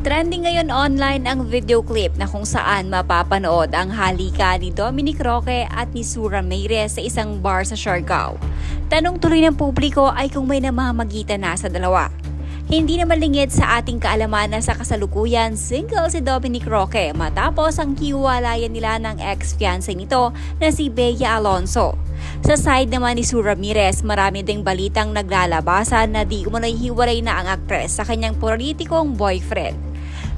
Trending ngayon online ang video clip na kung saan mapapanood ang halika ni Dominic Roque at ni Sue Ramirez sa isang bar sa Siargao. Tanong tuloy ng publiko ay kung may namamagitan na sa dalawa. Hindi naman lingid sa ating kaalaman na sa kasalukuyan single si Dominic Roque matapos ang hiwalayan nila ng ex-fiancé nito na si Bea Alonso. Sa side naman ni Sue Ramirez, marami ding balitang naglalabasan na di umano'y hiwalay na ang aktres sa kanyang politikong boyfriend.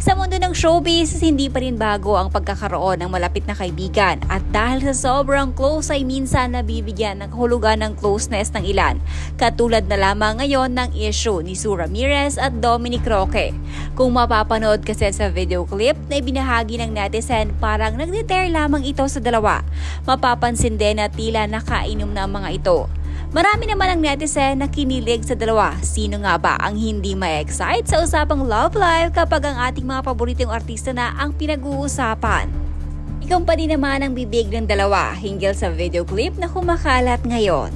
Sa mundo ng showbiz, hindi pa rin bago ang pagkakaroon ng malapit na kaibigan at dahil sa sobrang close ay minsan nabibigyan ng kahulugan ng closeness ng ilan. Katulad na lamang ngayon ng issue ni Sue Ramirez at Dominic Roque. Kung mapapanood kasi sa video clip na ibinahagi ng netizen, parang nagdetare lamang ito sa dalawa. Mapapansin din na tila nakainom na ang mga ito. Marami naman ang netizen na kinilig sa dalawa. Sino nga ba ang hindi ma-excite sa usapang love life kapag ang ating mga paboritong artista na ang pinag-uusapan? Ikaw pa din naman ang bibig ng dalawa hinggil sa video clip na kumakalat ngayon.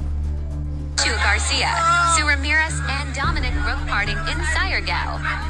Sue Garcia, Sue Ramirez and Dominic Roque parting in Siargao.